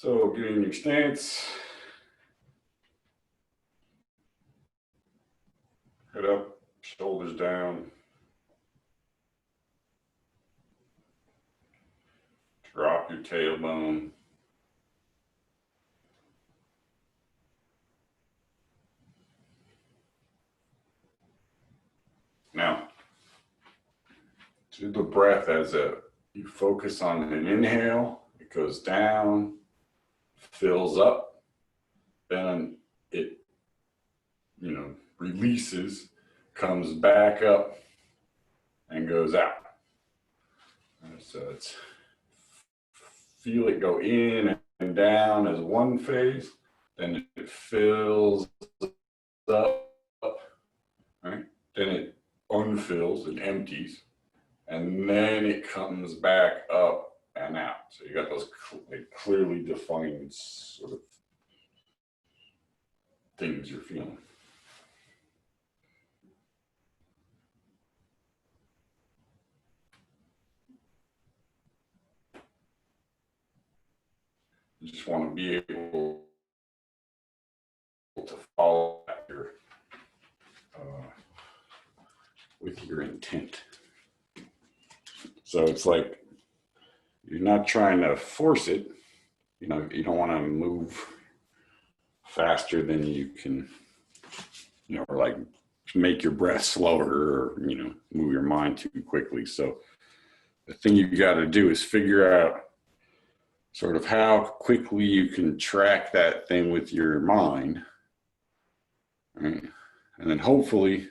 So getting your stance, head up, shoulders down. Drop your tailbone. Now, do the breath as you focus on an inhale, it goes down, fills up, then it, releases, comes back up, and goes out. So it's feel it go in and down as one phase, then it fills up, right? Then it unfills and empties, and then it comes back up and out. So you got those clearly defined sort of things you're feeling. You just want to be able to follow with your intent. So it's like you're not trying to force it. You don't want to move faster than you can, or like make your breath slower or, move your mind too quickly. So the thing you got to do is figure out sort of how quickly you can track that thing with your mind, right? And then hopefully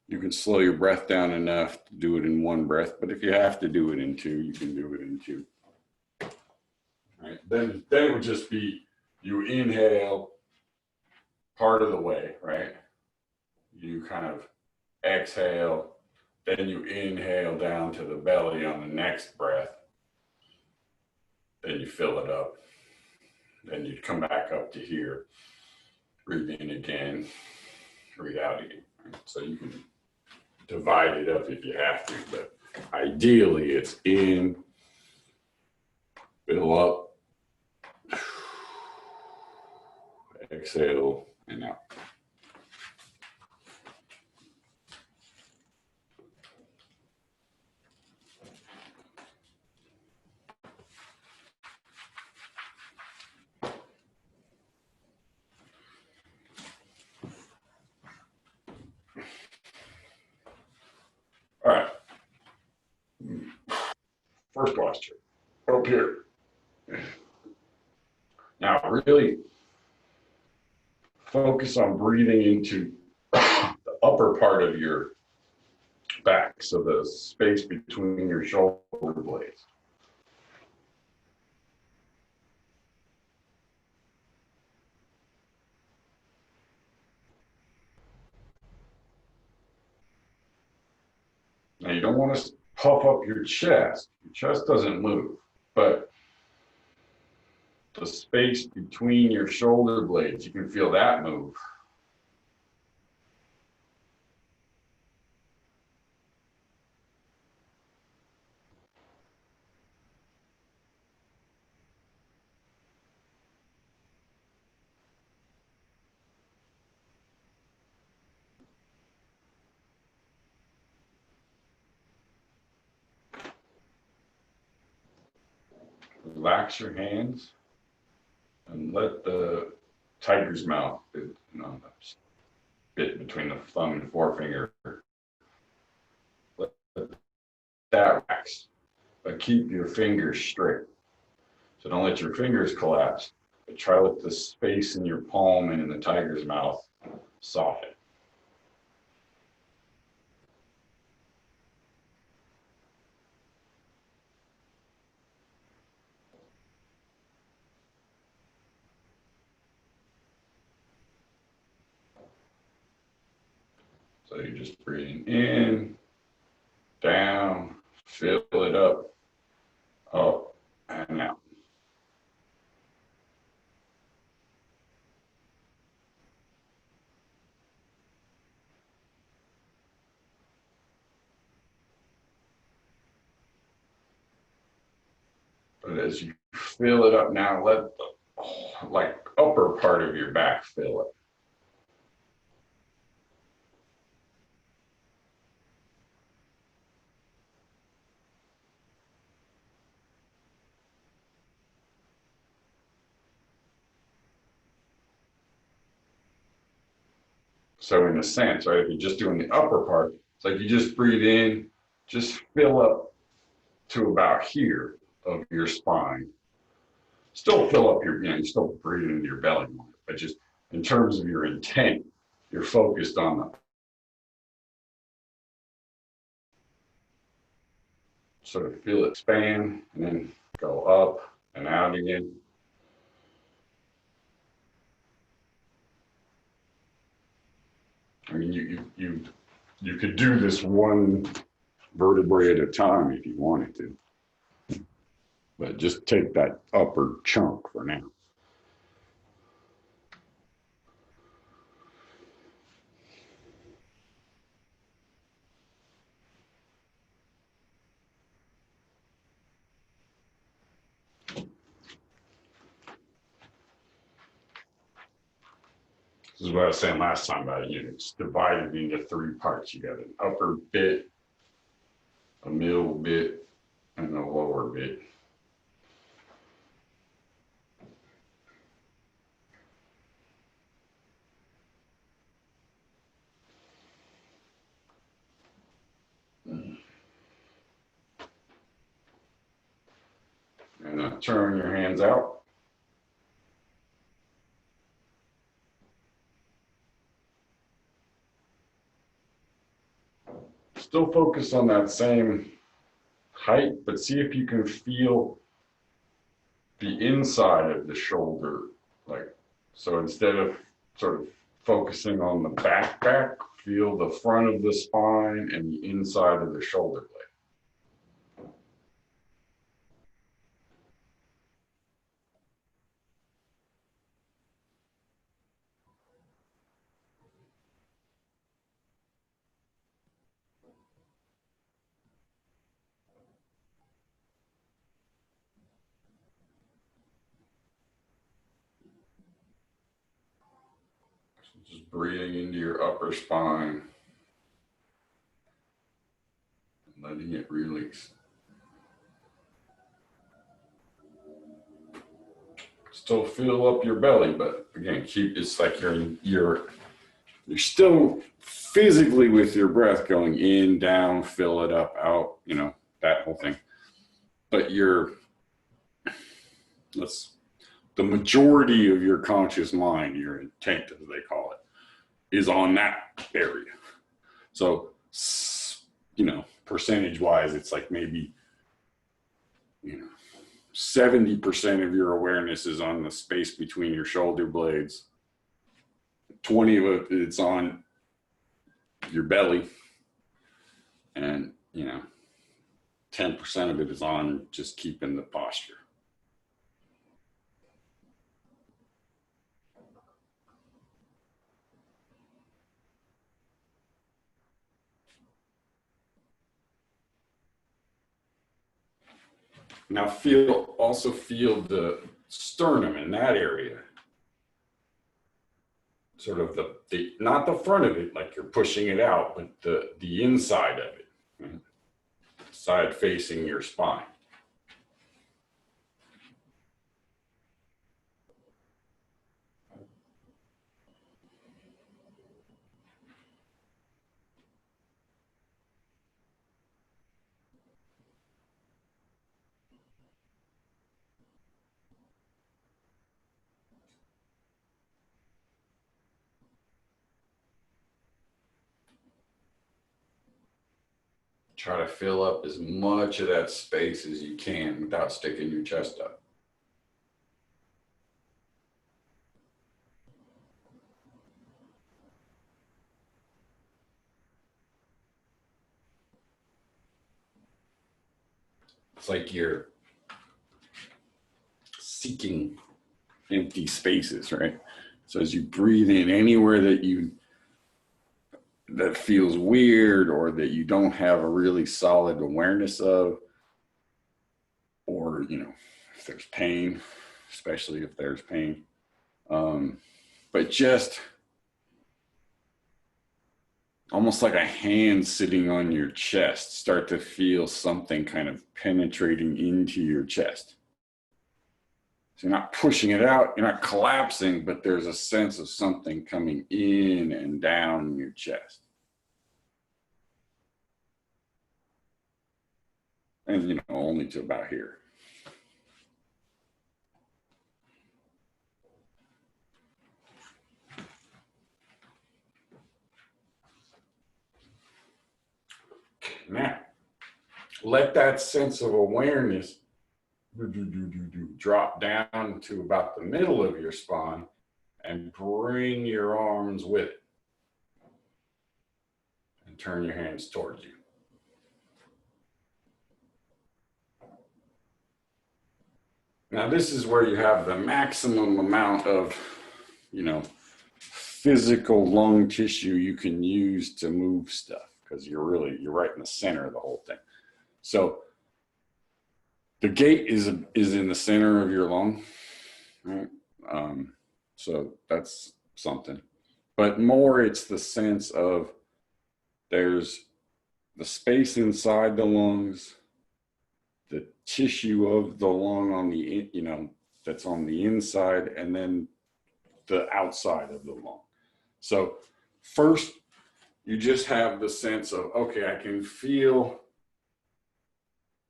you can slow your breath down enough to do it in one breath. But if you have to do it in two, you can do it in two. Right? Then it would just be you inhale part of the way, right? You kind of exhale, then you inhale down to the belly on the next breath. Then you fill it up. Then you come back up to here, breathe in again, breathe out again. Right? So you can divide it up if you have to, but ideally it's in, fill up, exhale, and out. All right. First posture, up here. Now really focus on breathing into the upper part of your back, so the space between your shoulder blades. Now you don't want to puff up your chest. Your chest doesn't move, but the space between your shoulder blades, you can feel that move. Relax your hands and let the tiger's mouth, the bit between the thumb and forefinger, let that relax, but keep your fingers straight. So don't let your fingers collapse, but try to let the space in your palm and in the tiger's mouth soften. So you're just breathing in, down, fill it up, and out. But as you fill it up now. Let the like upper part of your back fill it. So in a sense, right, if you're just doing the upper part, it's like you just breathe in, just fill up to about here of your spine. Still fill up your, you still breathe into your belly more, but just in terms of your intent, you're focused on the sort of feel it expand and then go up and out again. I mean, you could do this one vertebrae at a time if you wanted to, but just take that upper chunk for now. This is what I was saying last time about it. It's divided into three parts. You got an upper bit, a middle bit, and a lower bit. And then turn your hands out. Still focus on that same height, but see if you can feel the inside of the shoulder. Like, so instead of sort of focusing on the back, feel the front of the spine and the inside of the shoulder blade. Just breathing into your upper spine, and letting it release. Still fill up your belly, but again, keep it's like you're still physically with your breath going in, down, fill it up, out, that whole thing. But the majority of your conscious mind, your intent, as they call it, is on that area. So, percentage wise, it's like maybe, 70% of your awareness is on the space between your shoulder blades. 20 of it's on your belly. And, 10% of it is on just keeping the posture. Now also feel the sternum in that area. Sort of the not the front of it, like you're pushing it out, but the inside of it, right? Side facing your spine. Try to fill up as much of that space as you can without sticking your chest up. It's like you're seeking empty spaces, right? So as you breathe in anywhere that feels weird or that you don't have a really solid awareness of, or if there's pain, especially if there's pain. But just almost like a hand sitting on your chest, start to feel something kind of penetrating into your chest. So you're not pushing it out, you're not collapsing, but there's a sense of something coming in and down your chest. And, you know, only to about here. Now, let that sense of awareness drop down to about the middle of your spine and bring your arms with it. And turn your hands towards you. Now, this is where you have the maximum amount of, you know, physical lung tissue you can use to move stuff, because you're right in the center of the whole thing. So the gate is in the center of your lung, right? So that's something. But more, it's the sense of there's the space inside the lungs, the tissue of the lung on the, you know, that's on the inside, and then the outside of the lung. So first, you just have the sense of, okay, I can feel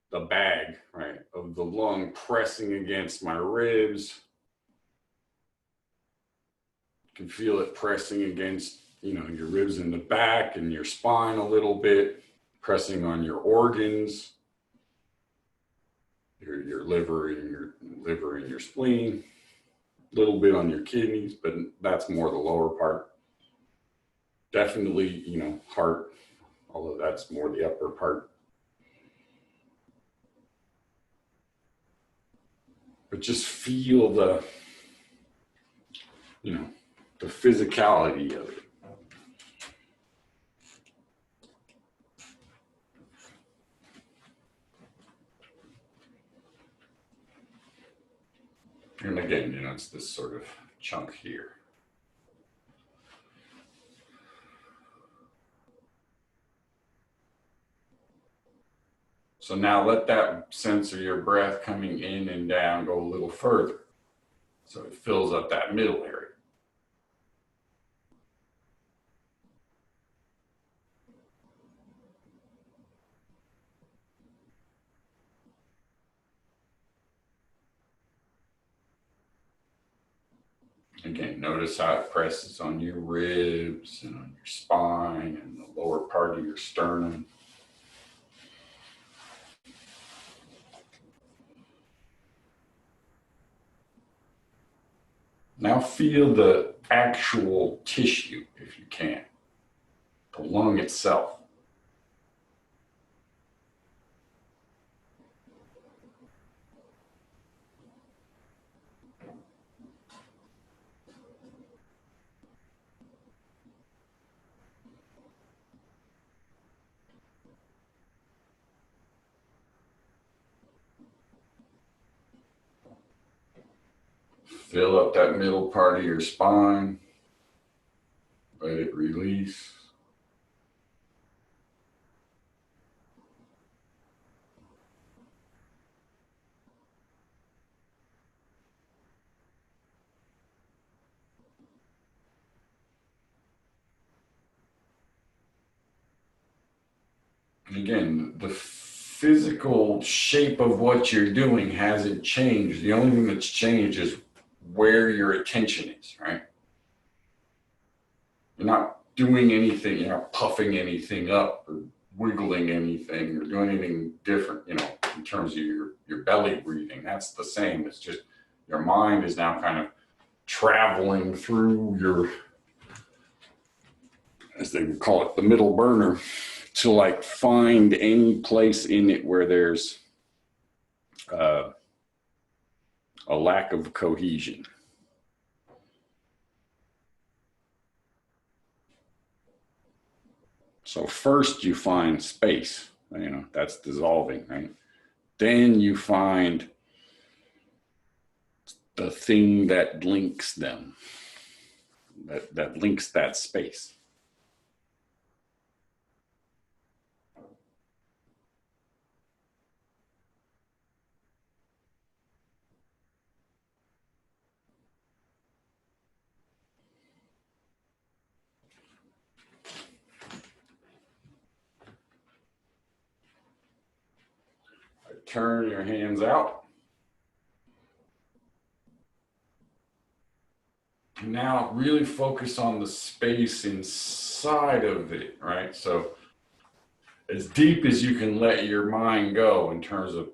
the bag, right, of the lung pressing against my ribs. You can feel it pressing against, you know, your ribs in the back and your spine a little bit, pressing on your organs, your liver and your spleen, a little bit on your kidneys, but that's more the lower part. Definitely, you know, heart, although that's more the upper part. But just feel the, you know, the physicality of it. And again, you know, it's this sort of chunk here. So now let that sense of your breath coming in and down go a little further. So it fills up that middle area. Again, notice how it presses on your ribs and on your spine and the lower part of your sternum. Now feel the actual tissue, if you can, the lung itself. Fill up that middle part of your spine. Let it release. And again, the physical shape of what you're doing hasn't changed. The only thing that's changed is where your attention is, right? You're not doing anything, you're not puffing anything up or wiggling anything or doing anything different, you know, in terms of your belly breathing. That's the same. It's just your mind is now kind of traveling through your, as they would call it, the middle burner, to like find any place in it where there's a lack of cohesion. So first you find space, you know, that's dissolving, right? Then you find the thing that links them, that links that space. Turn your hands out. Now really focus on the space inside of it, right? So as deep as you can let your mind go in terms of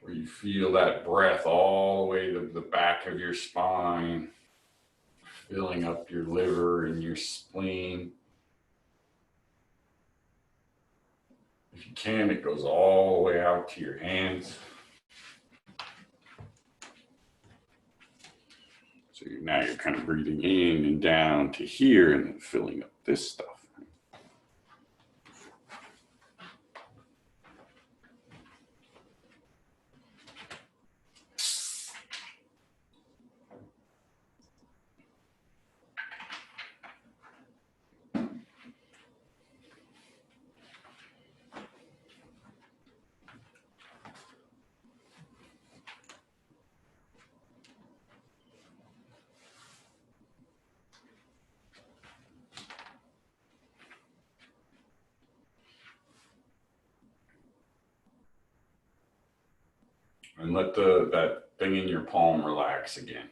where you feel that breath all the way to the back of your spine, filling up your liver and your spleen. If you can, it goes all the way out to your hands. So now you're kind of breathing in and down to here and then filling up this stuff. And let that thing in your palm relax again.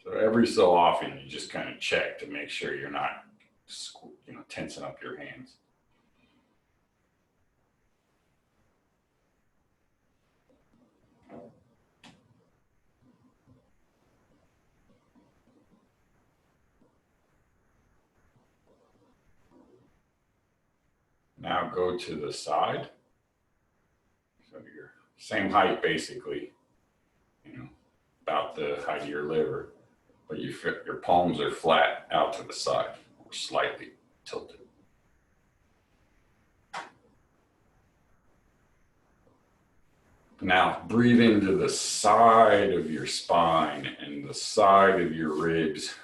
So every so often, you just kind of check to make sure you're not, tensing up your hands. Now go to the side. So you're same height basically, about the height of your liver, but your palms are flat out to the side or slightly tilted. Now breathe into the side of your spine and the side of your ribs.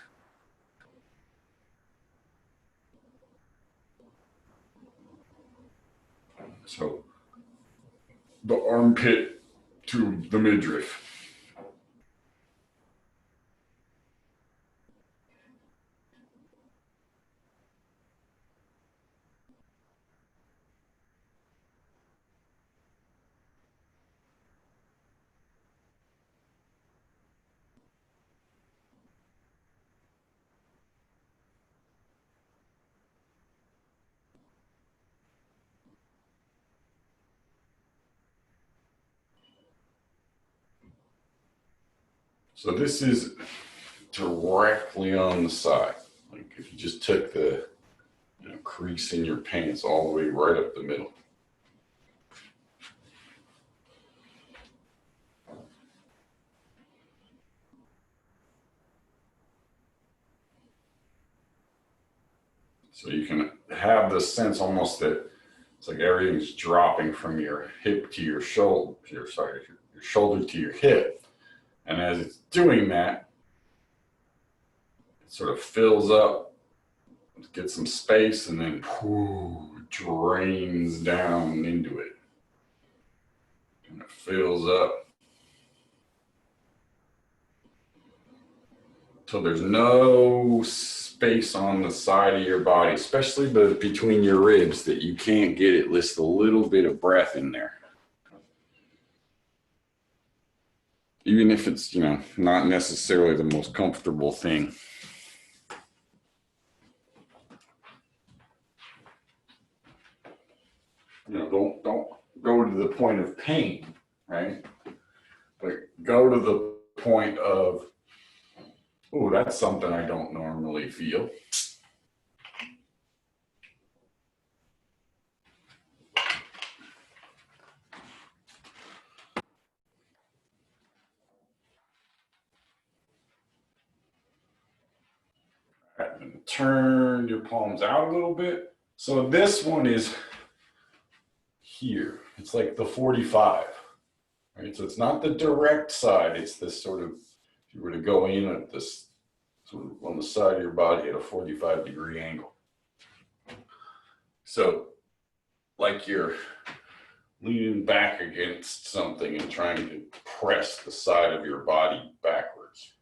So the armpit to the midriff. So this is directly on the side. Like if you just took the crease in your pants all the way right up the middle. So you can have the sense almost that it's like everything's dropping from your hip to your shoulder, your shoulder to your hip. And as it's doing that, it sort of fills up, gets some space, and then drains down into it. And it fills up. So there's no space on the side of your body, especially between your ribs, that you can't get at least a little bit of breath in there. Even if it's, not necessarily the most comfortable thing. Don't go to the point of pain, right? But go to the point of, oh, that's something I don't normally feel. And turn your palms out a little bit. So this one is here. It's like the 45, right? So it's not the direct side. It's this sort of, if you were to go in at this sort of on the side of your body at a 45-degree angle. So like you're leaning back against something and trying to press the side of your body backwards.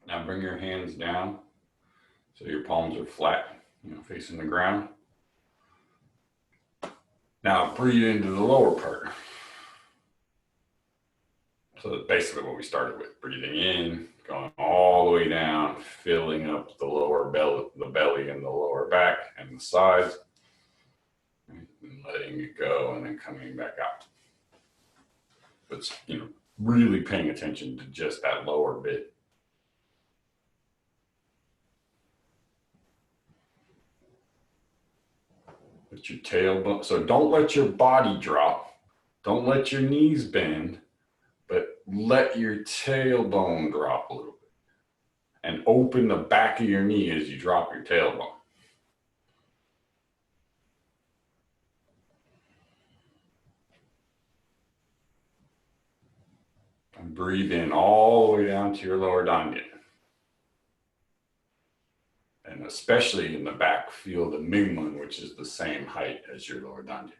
Now bring your hands down so your palms are flat, facing the ground. Now breathe into the lower part. So that's basically what we started with. Breathing in, going all the way down, filling up the lower belly, the belly and the lower back and the sides, and letting it go and then coming back out. But really paying attention to just that lower bit. Put your tailbone, so don't let your body drop. Don't let your knees bend, but let your tailbone drop a little bit. And open the back of your knee as you drop your tailbone. And breathe in all the way down to your lower dantian. And especially in the back, feel the mingmen, which is the same height as your lower dantian.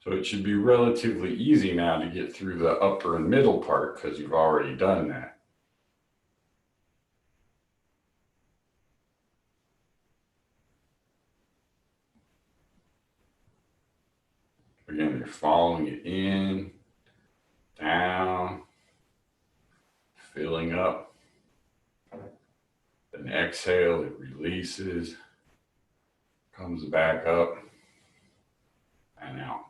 So it should be relatively easy now to get through the upper and middle part because you've already done that. Again, you're following it in, down, filling up. Then exhale, it releases, comes back up and out.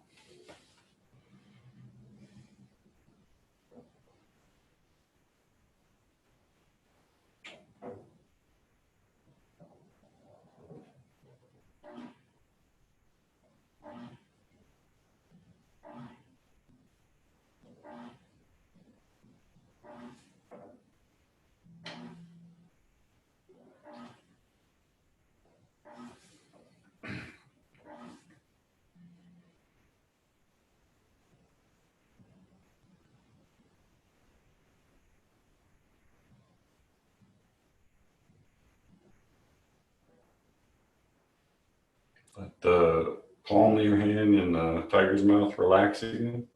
Let the palm of your hand in the tiger's mouth relax again.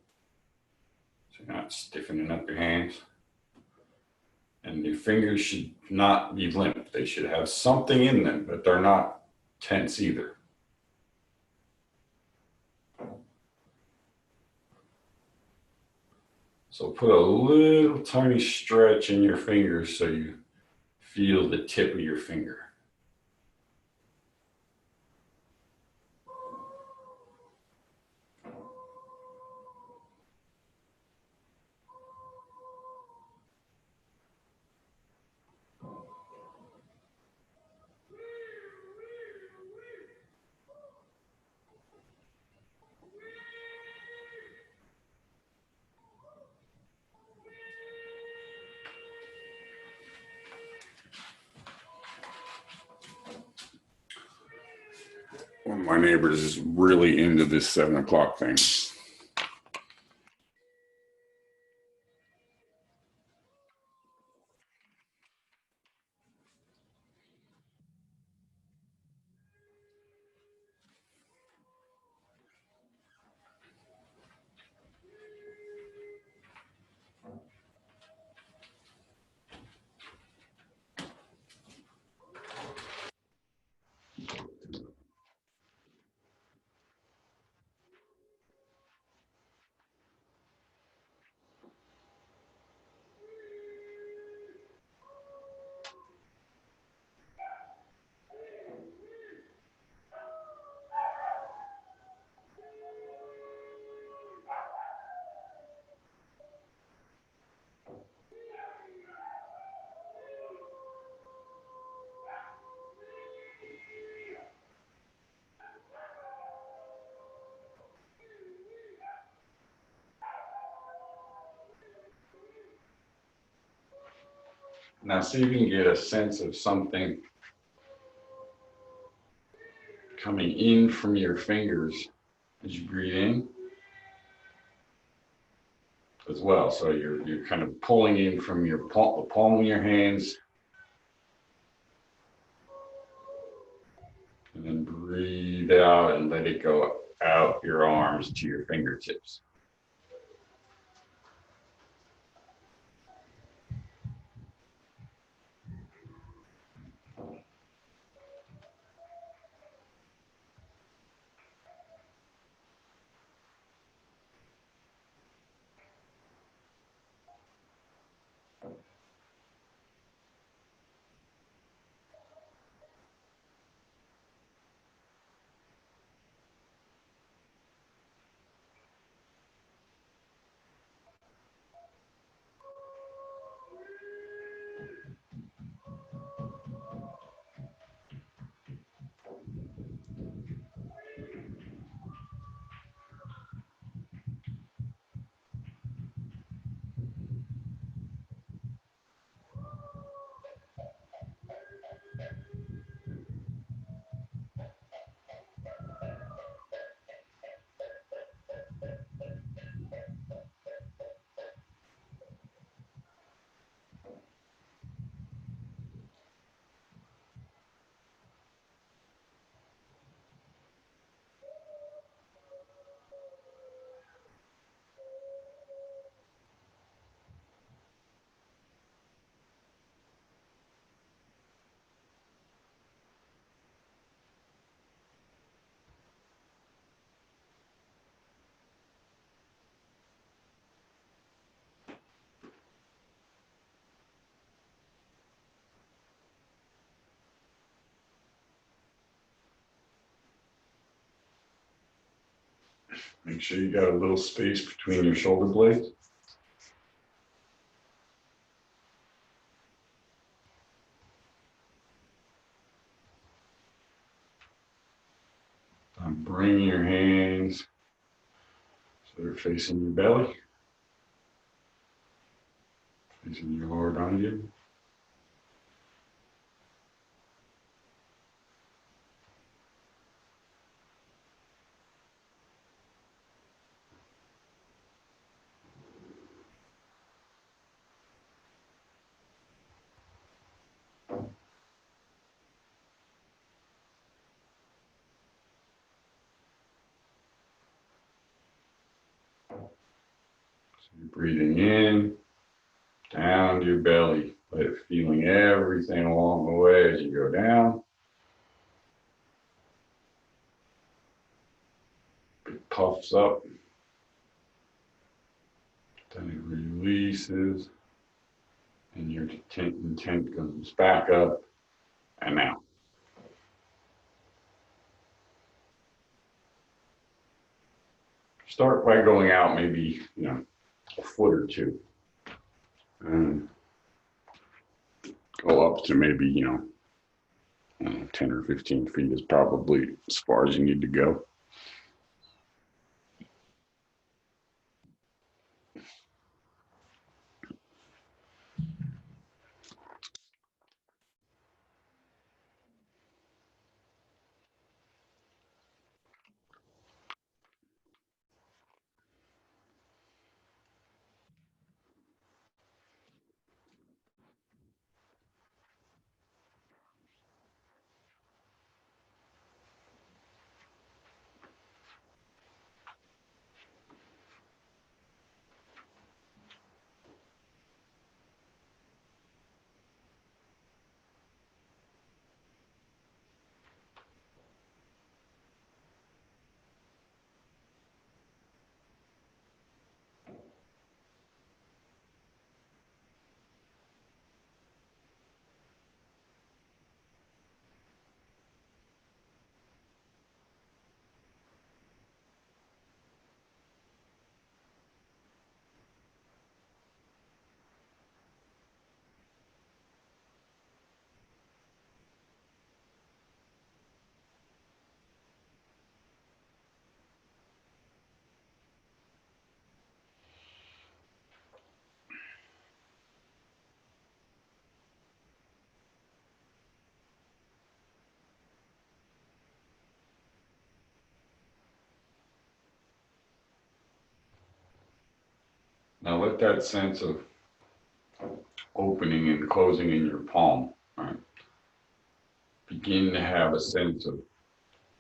So you're not stiffening up your hands. And your fingers should not be limp. They should have something in them, but they're not tense either. So put a little tiny stretch in your fingers so you feel the tip of your finger. One of my neighbors is really into this 7 o'clock thing. Now see if you can get a sense of something coming in from your fingers as you breathe in as well. So you're kind of pulling in from your the palm of your hands, and then breathe out and let it go out your arms to your fingertips. Make sure you got a little space between your shoulder blades. Bring your hands so they're facing your belly, facing your lower dantian. So you're Breathing in, down to your belly, but feeling everything along the way as you go down. It puffs up, then it releases, and your intent comes back up and out. Start by going out maybe, a foot or two. And go up to maybe, 10 or 15 feet is probably as far as you need to go. Now let that sense of opening and closing in your palm, right, begin to have a sense of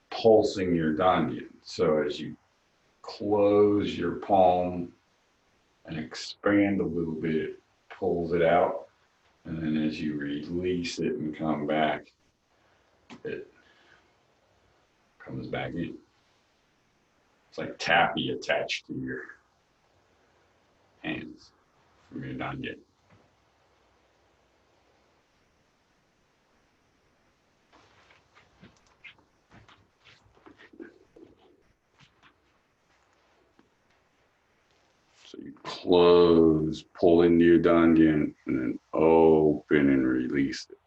pulsing your dantian. So as you close your palm and expand a little bit, it pulls it out. And then as you release it and come back, it comes back in. It's like taffy attached to your hands from your dantian. So you close, pull into your dantian, and then open and release it.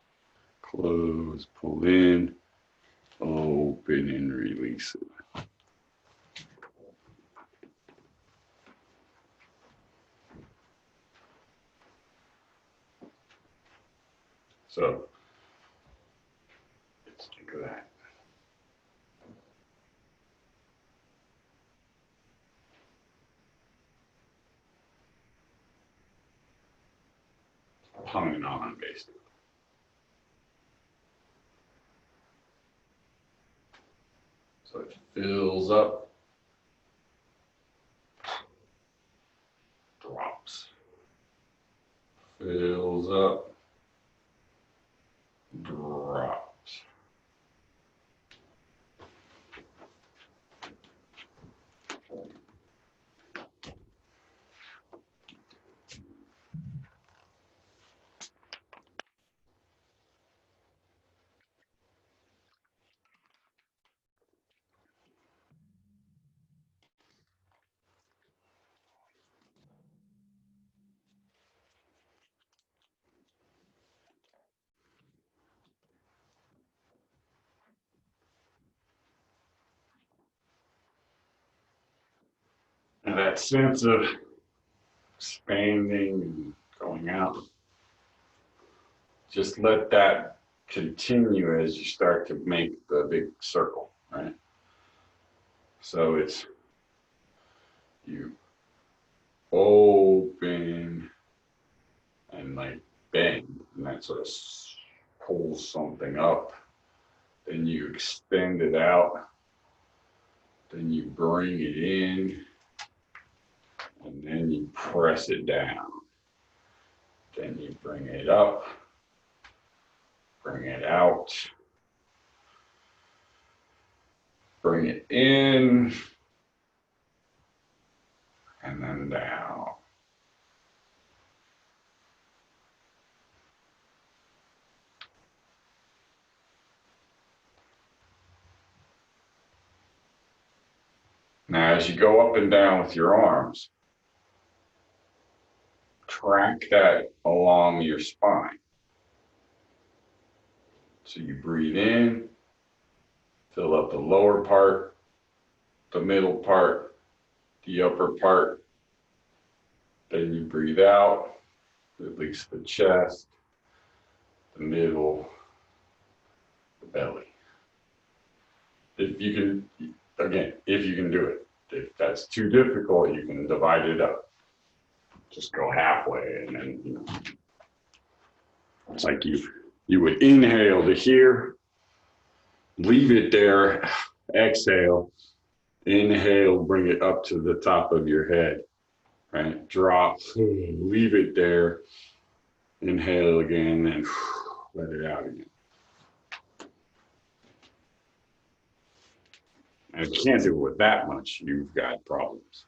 Close, pull in, open and release it. So let's think of that. Humming on, basically. So it fills up, drops. Fills up, drops. And that sense of expanding and going out, just let that continue as you start to make the big circle, right? So it's you open and like bend, and that sort of pulls something up. Then you extend it out. Then you bring it in, and then you press it down. Then you bring it up, bring it out, bring it in, and then down. Now, as you go up and down with your arms, track that along your spine. So you breathe in, fill up the lower part, the middle part, the upper part. Then you breathe out, release the chest, the middle, the belly. If you can, again, if you can do it. If that's too difficult, you can divide it up. Just go halfway, and then, you know, it's like you would inhale to here, leave it there, exhale, inhale, bring it up to the top of your head, right? Drop, leave it there, inhale again, and let it out again. And if you can't do it with that much, you've got problems.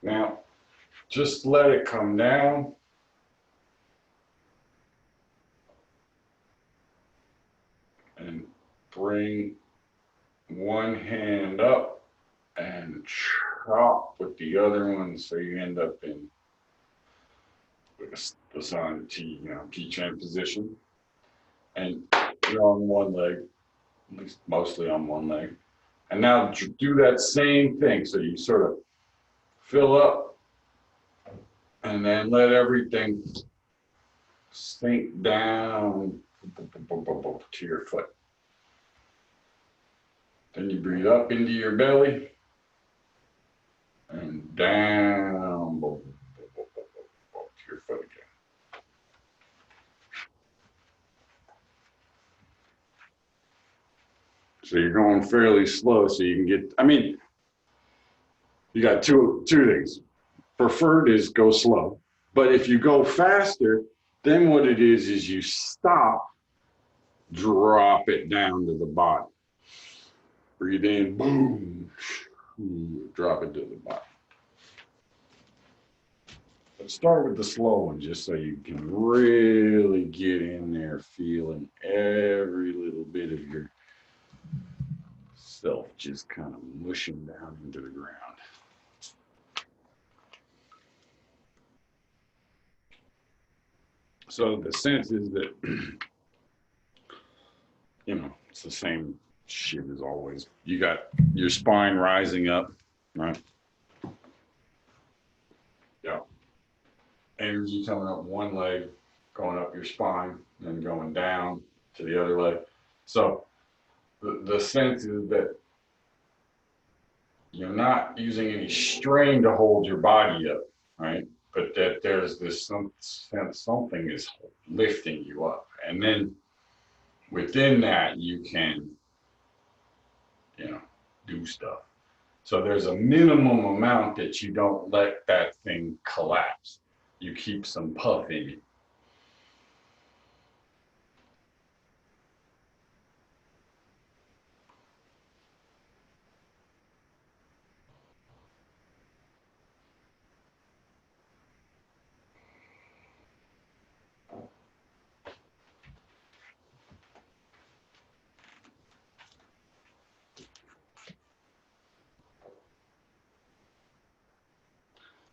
Now, just let it come down. And bring one hand up and chop with the other one, so you end up in the sun T, T-chan position. And you're on one leg, at least mostly on one leg. And now do that same thing. So you sort of fill up and then let everything sink down to your foot. Then you breathe up into your belly and down to your foot again. So you're going fairly slow, so you can get, you got two things. Preferred is go slow, but if you go faster, then what it is you stop, drop it down to the bottom. Breathe in, boom, drop it to the bottom. Let's start with the slow one, just so you can really get in there, feeling every little bit of your self just kind of mushing down into the ground. So the sense is that, it's the same shit as always. You got your spine rising up, right? Yeah. Energy coming up one leg, going up your spine, then going down to the other leg. So the sense is that you're not using any strain to hold your body up, right? But that there's this sense something is lifting you up. And then within that, you can, do stuff. So there's a minimum amount that you don't let that thing collapse. You keep some puff in it.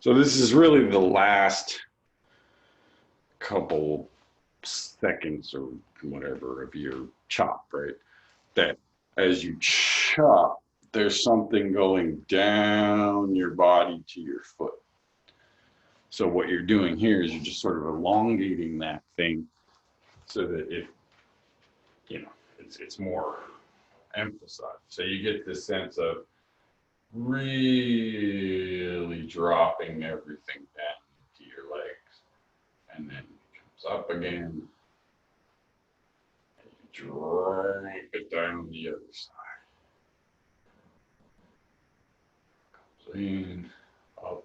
So this is really the last couple seconds or whatever of your chop, right? That as you chop, there's something going down your body to your foot. So what you're doing here is you're just sort of elongating that thing so that it, you know, it's more emphasized. So you get this sense of really dropping everything down into your legs, and then it comes up again, and you drop it down the other side. Comes in, up,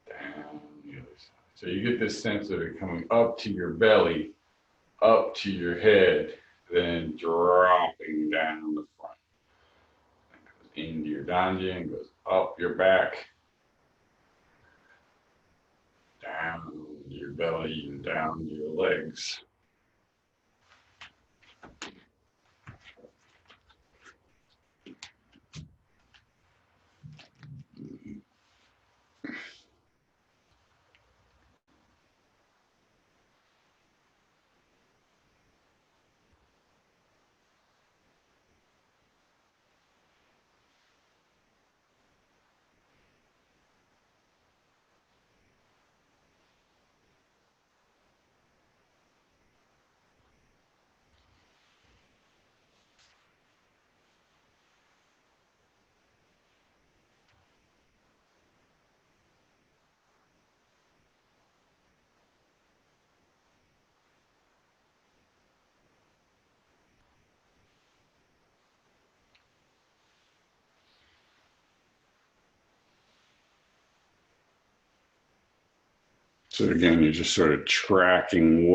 down the other side. So you get this sense of it coming up to your belly, up to your head, then dropping down the front. It goes into your dantian, goes up your back, down your belly, and down your legs. So again, you're just sort of tracking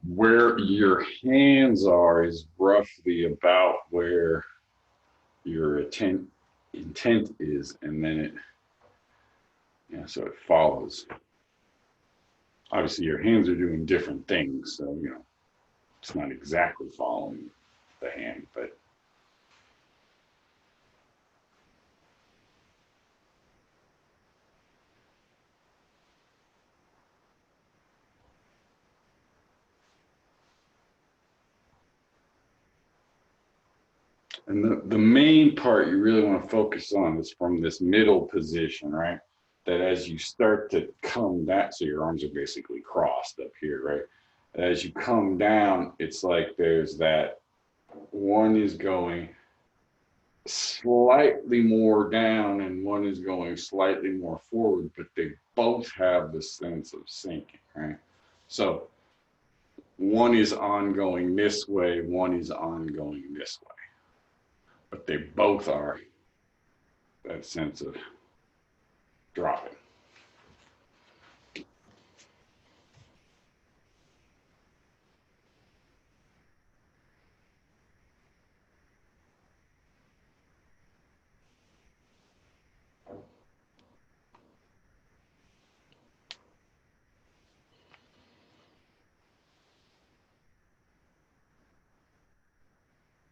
where your hands are is roughly about where your intent is, and then it, so it follows. Obviously, your hands are doing different things, so it's not exactly following the hand, but. And the main part you really want to focus on is from this middle position, right? That as you start to come down, so your arms are basically crossed up here, right? As you come down, it's like there's that one is going slightly more down and one is going slightly more forward, but they both have the sense of sinking, right? So one is ongoing this way, one is ongoing this way. But they both are that sense of dropping.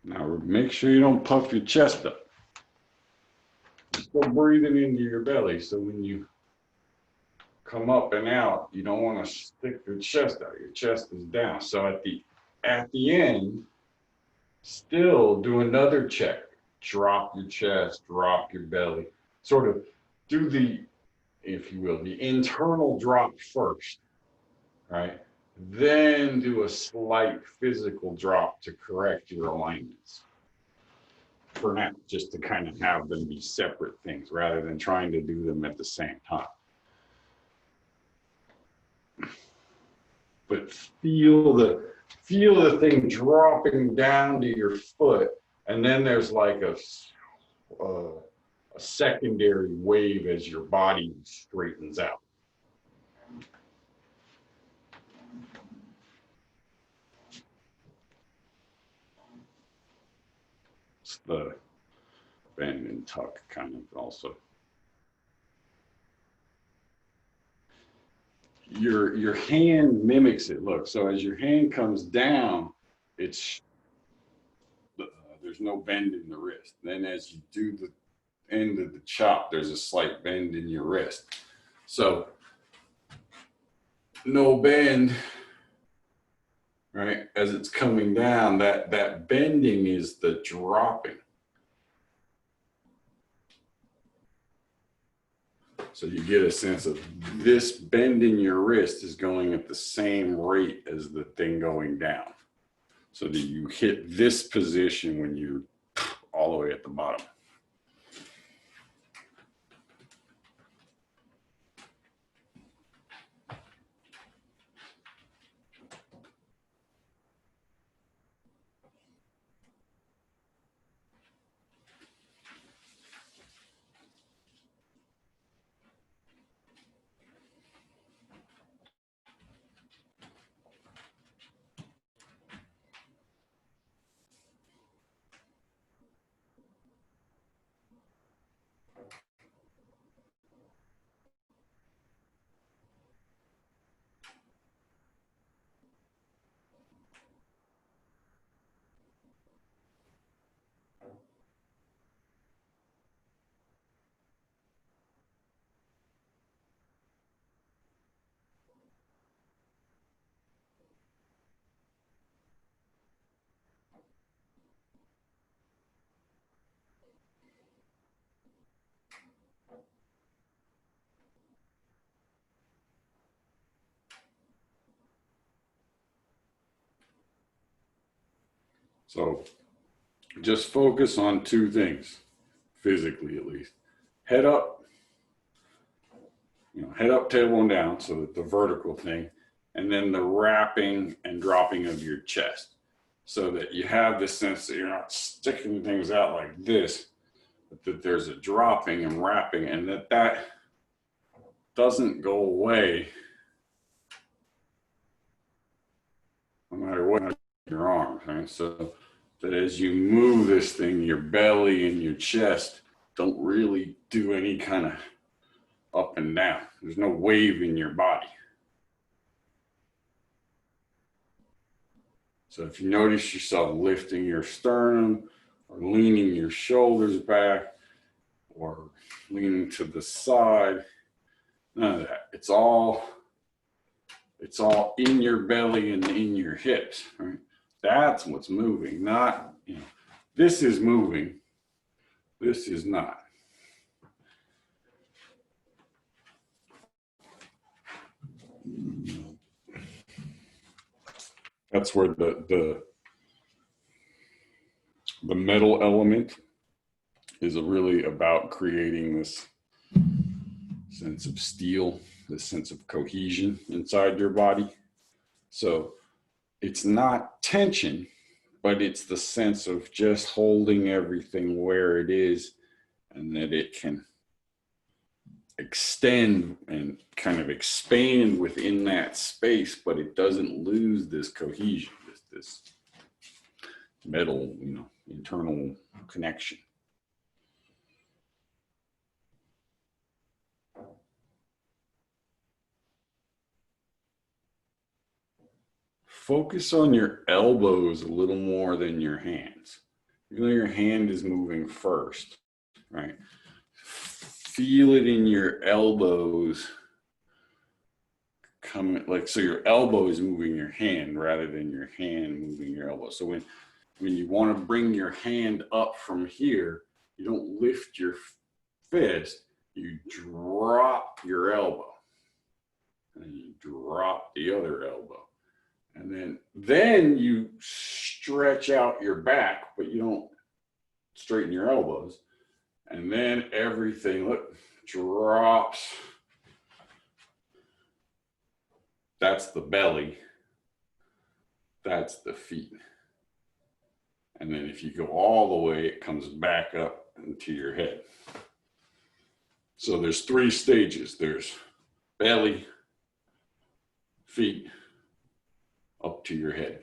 Now make sure you don't puff your chest up. You're still breathing into your belly, so when you come up and out, you don't want to stick your chest out. Your chest is down. So at the end, still do another check. Drop your chest, drop your belly. Sort of do the, if you will, the internal drop first, right? Then do a slight physical drop to correct your alignments. For now, just to kind of have them be separate things rather than trying to do them at the same time. But feel the thing dropping down to your foot, and then there's like a secondary wave as your body straightens out. It's the bend and tuck kind of also. Your hand mimics it. Look, so as your hand comes down, it's there's no bend in the wrist. Then as you do the end of the chop, there's a slight bend in your wrist. So no bend, right? As it's coming down, that bending is the dropping. So you get a sense of this bend in your wrist is going at the same rate as the thing going down. So that you hit this position when you're all the way at the bottom. So just focus on two things, physically at least. Head up, head up, tailbone down, so that the vertical thing, and then the wrapping and dropping of your chest, so that you have this sense that you're not sticking things out like this, but that there's a dropping and wrapping, and that doesn't go away no matter what your arms, right? So that as you move this thing, your belly and your chest don't really do any kind of up and down. There's no wave in your body. So if you notice yourself lifting your sternum or leaning your shoulders back or leaning to the side, none of that. It's all in your belly and in your hips, right? That's what's moving, not, this is moving, this is not. That's where the metal element is really about creating this sense of steel, this sense of cohesion inside your body. So it's not tension, but it's the sense of just holding everything where it is, and that it can extend and kind of expand within that space, but it doesn't lose this cohesion, this metal, internal connection. Focus on your elbows a little more than your hands. Even though your hand is moving first, right? Feel it in your elbows coming, like, so your elbow is moving your hand rather than your hand moving your elbow. So when you want to bring your hand up from here, you don't lift your fist, you drop your elbow. And you drop the other elbow. And then you stretch out your back, but you don't straighten your elbows. And then everything, look, drops. That's the belly. That's the feet. And then if you go all the way, it comes back up into your head. So there's 3 stages. There's belly, feet, up to your head.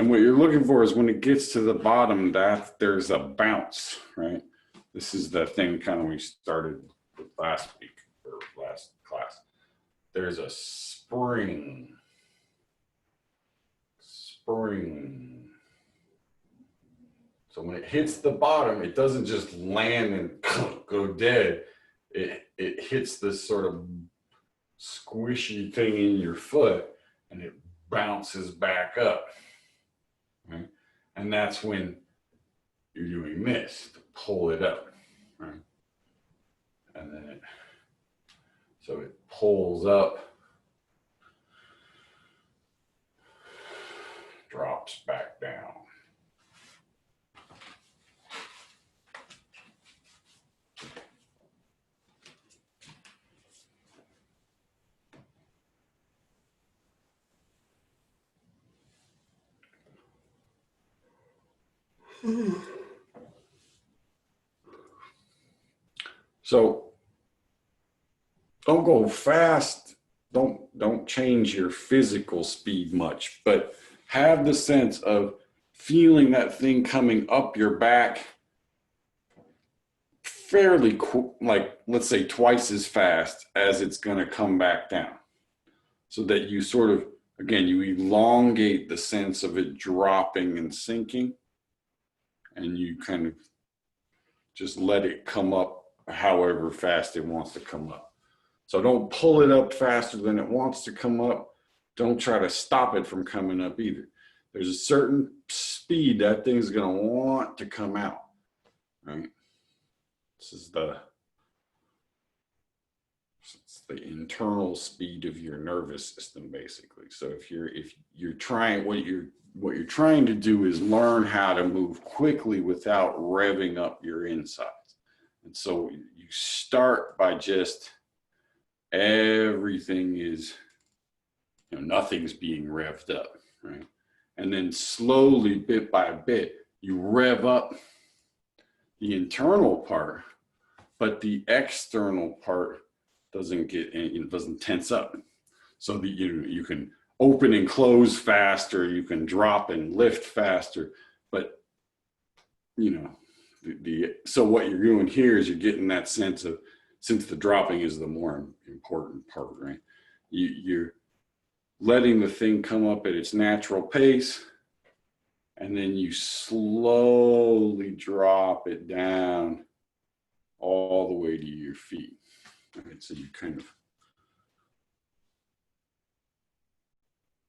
And what you're looking for is when it gets to the bottom, that there's a bounce, right? This is the thing kind of we started with last week or last class. There's a spring. So when it hits the bottom, it doesn't just land and go dead. It hits this sort of squishy thing in your foot and it bounces back up, right? And that's when you're doing this to pull it up, right? And then so it pulls up, drops back down. So don't go fast. Don't change your physical speed much, but have the sense of feeling that thing coming up your back fairly like let's say twice as fast as it's going to come back down, so that you sort of, again, you elongate the sense of it dropping and sinking, and you kind of just let it come up however fast it wants to come up. So don't pull it up faster than it wants to come up. Don't try to stop it from coming up either. There's a certain speed that thing's going to want to come out, right? This is it's the internal speed of your nervous system, basically. So if you're trying, what you're trying to do is learn how to move quickly without revving up your insides. And so you start by just everything is, nothing's being revved up, right? And then slowly, bit by bit, you rev up the internal part, but the external part doesn't doesn't tense up. So that you can open and close faster, you can drop and lift faster, but so what you're doing here is you're getting that sense of, since the dropping is the more important part, right? You're letting the thing come up at its natural pace, and then you slowly drop it down all the way to your feet. Right, so you kind of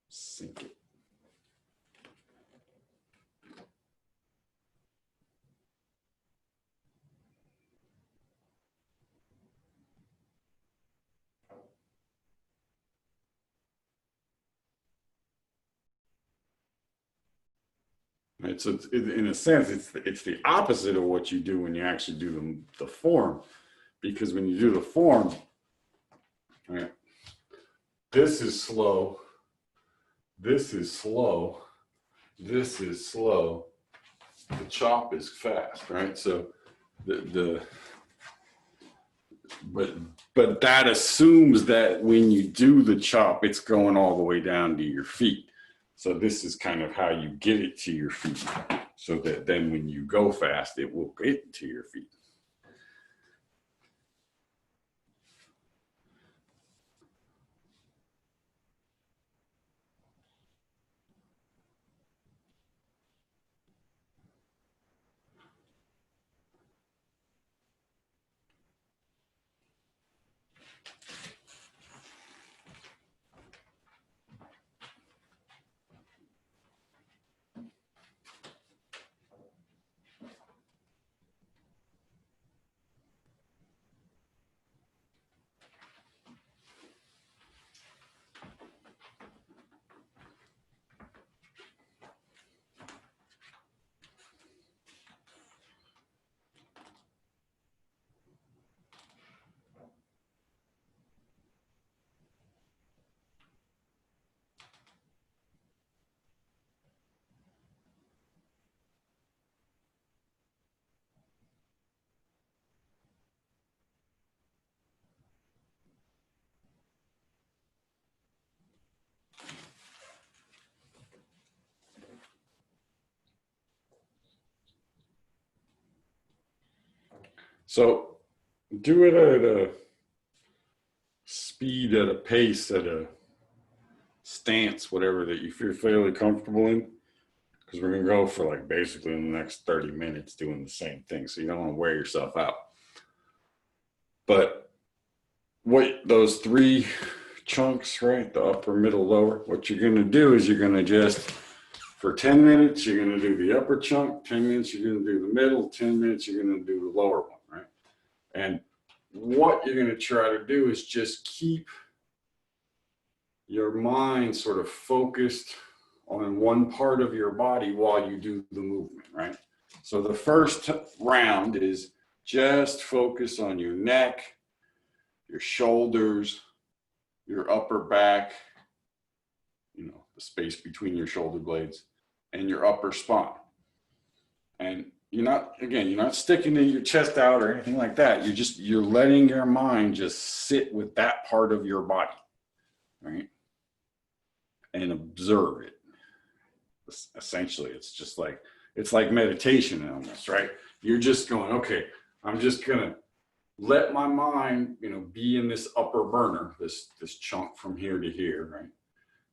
sink it. Right, so in a sense, it's the opposite of what you do when you actually do the form, because when you do the form, right, this is slow, this is slow, this is slow, the chop is fast, right? So but that assumes that when you do the chop, it's going all the way down to your feet. So this is kind of how you get it to your feet, so that then when you go fast, it will get to your feet. So do it at a speed, at a pace, at a stance, whatever that you feel fairly comfortable in. Because we're going to go for like basically in the next 30 minutes doing the same thing. So you don't want to wear yourself out. But what those three chunks, right? The upper, middle, lower. What you're going to do is you're going to just, for 10 minutes, you're going to do the upper chunk. 10 minutes, you're going to do the middle. 10 minutes, you're going to do the lower one, right? And what you're going to try to do is just keep your mind sort of focused on one part of your body while you do the movement, right? So the first round is just focus on your neck, your shoulders, your upper back, you know, the space between your shoulder blades, and your upper spine. And you're not sticking to your chest out or anything like that. You're letting your mind just sit with that part of your body, right? And observe it. Essentially, it's like meditation almost, right? You're just going, okay, I'm just gonna let my mind, you know, be in this upper burner, this chunk from here to here, right?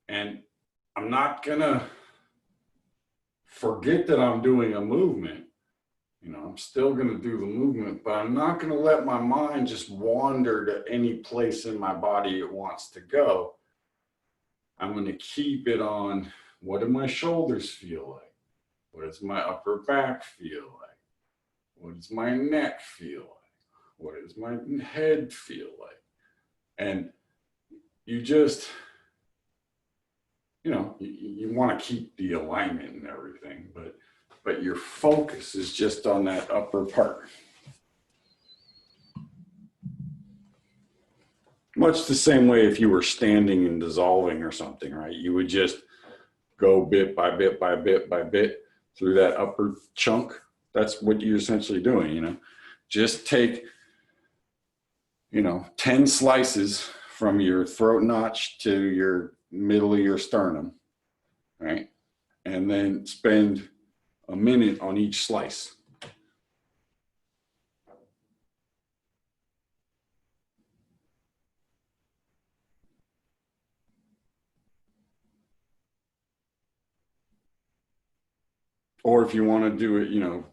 And I'm not gonna forget that I'm doing a movement. You know, I'm still gonna do the movement, but I'm not gonna let my mind just wander to any place in my body it wants to go. I'm gonna keep it on, what do my shoulders feel like? What does my upper back feel like? What does my neck feel like? What does my head feel like? And you just, you know, you want to keep the alignment and everything, but your focus is just on that upper part. Much the same way if you were standing and dissolving or something, right? You would just go bit by bit by bit by bit through that upper chunk. That's what you're essentially doing, you know. Just take, you know, 10 slices from your throat notch to your middle of your sternum, right? And then spend a minute on each slice. Or if you want to do it, you know,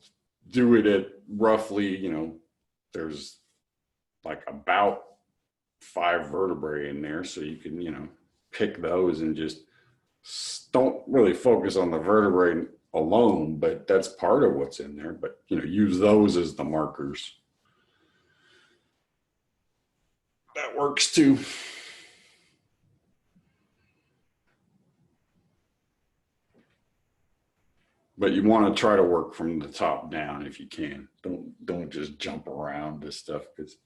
do it at roughly, you know, there's like about 5 vertebrae in there. So you can, you know, pick those and just don't really focus on the vertebrae alone, but that's part of what's in there. But, you know, use those as the markers. That works too. But you want to try to work from the top down if you can. Don't just jump around this stuff, because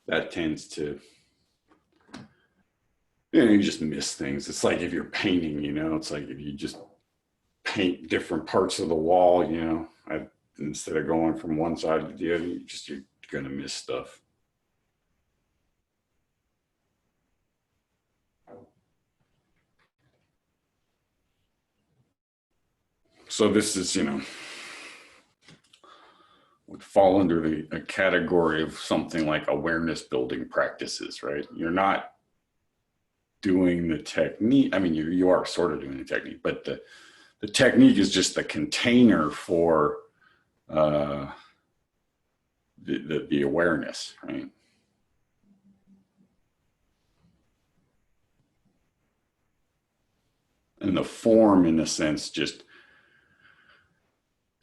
that tends to, you know, you just miss things. It's like if you're painting, you know, it's like if you just paint different parts of the wall, you know, instead of going from one side to the other, you're going to miss stuff. So this is, you know, would fall under a category of something like awareness building practices, right? You're not doing the technique. I mean, you are sort of doing the technique, but the technique is just the container for the awareness, right? And the form, in a sense, just,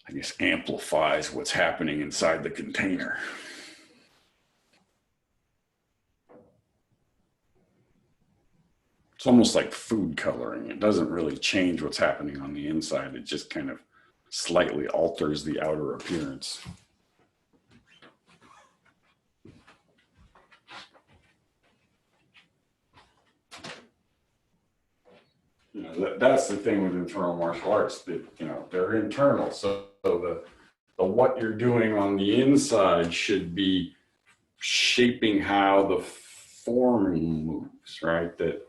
I guess, amplifies what's happening inside the container. It's almost like food coloring. It doesn't really change what's happening on the inside. It just kind of slightly alters the outer appearance. You know, that's the thing with internal martial arts, that, you know, they're internal. So the what you're doing on the inside should be shaping how the form moves, right? That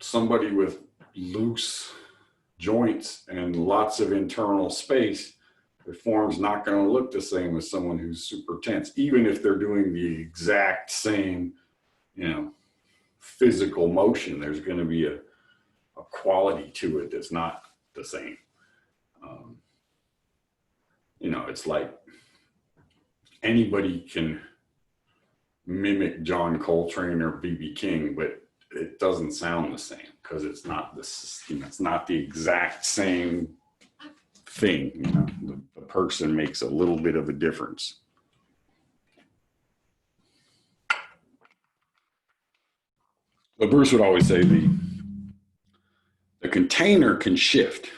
somebody with loose joints and lots of internal space their form's not going to look the same as someone who's super tense, even if they're doing the exact same, you know, physical motion. There's going to be a quality to it that's not the same. You know, it's like anybody can mimic John Coltrane or B.B. King, but it doesn't sound the same because it's not this, you know, it's not the exact same thing. You know, the person makes a little bit of a difference. But Bruce would always say the container can shift,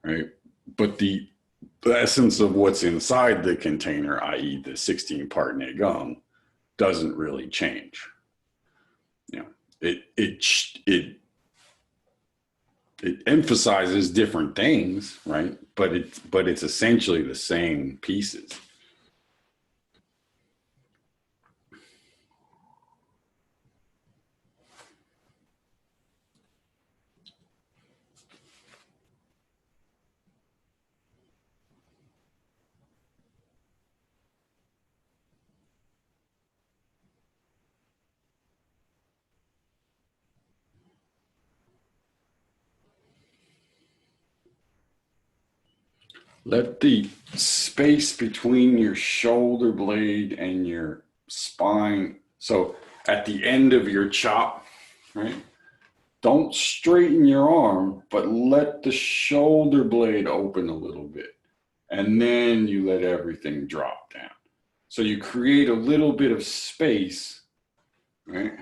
right? But the essence of what's inside the container, i.e. the 16-part Neigong, doesn't really change. You know, it emphasizes different things, right? But it's essentially the same pieces. Let the space between your shoulder blade and your spine, so at the end of your chop, right? Don't straighten your arm, but let the shoulder blade open a little bit. And then you let everything drop down. So you create a little bit of space, right?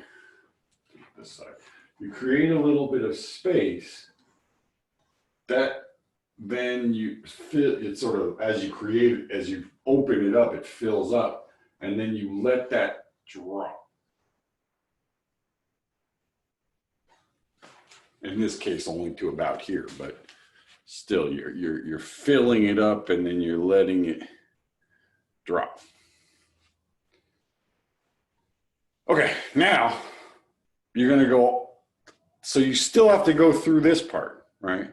This side. You create a little bit of space that then you feel it sort of, as you create it, as you open it up, it fills up, and then you let that drop. In this case, only to about here, but still you're filling it up and then you're letting it drop. Okay, now you're gonna go, so you still have to go through this part, right?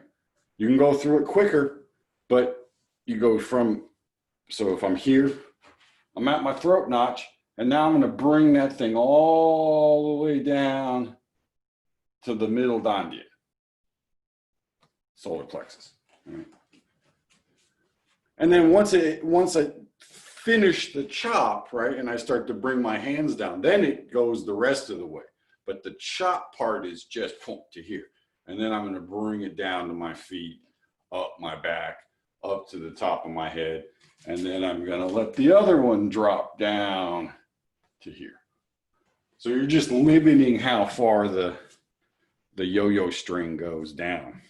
You can go through it quicker, but you go from, so if I'm here, I'm at my throat notch, and now I'm gonna bring that thing all the way down to the middle dantian, solar plexus. Right? And then once I finish the chop, right, and I start to bring my hands down, then it goes the rest of the way. But the chop part is just to here. And then I'm going to bring it down to my feet, up my back, up to the top of my head. And then I'm going to let the other one drop down to here. So you're just limiting how far the yo-yo string goes down.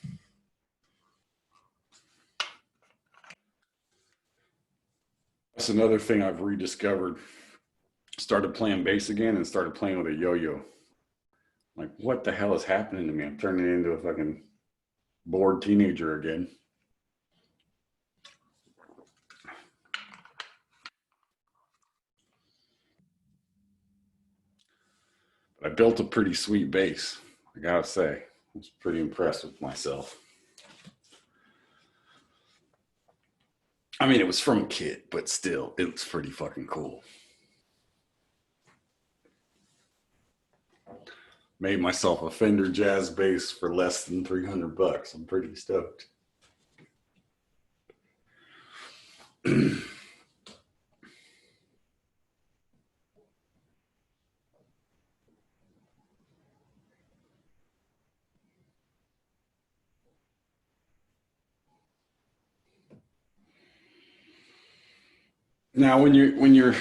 That's another thing I've rediscovered. Started playing bass again and started playing with a yo-yo. Like, what the hell is happening to me? I'm turning into a fucking bored teenager again. But I built a pretty sweet bass, I gotta say. I was pretty impressed with myself. I mean, it was from a kid, but still, it was pretty fucking cool. Made myself a Fender Jazz bass for less than $300. I'm pretty stoked. Now, when you're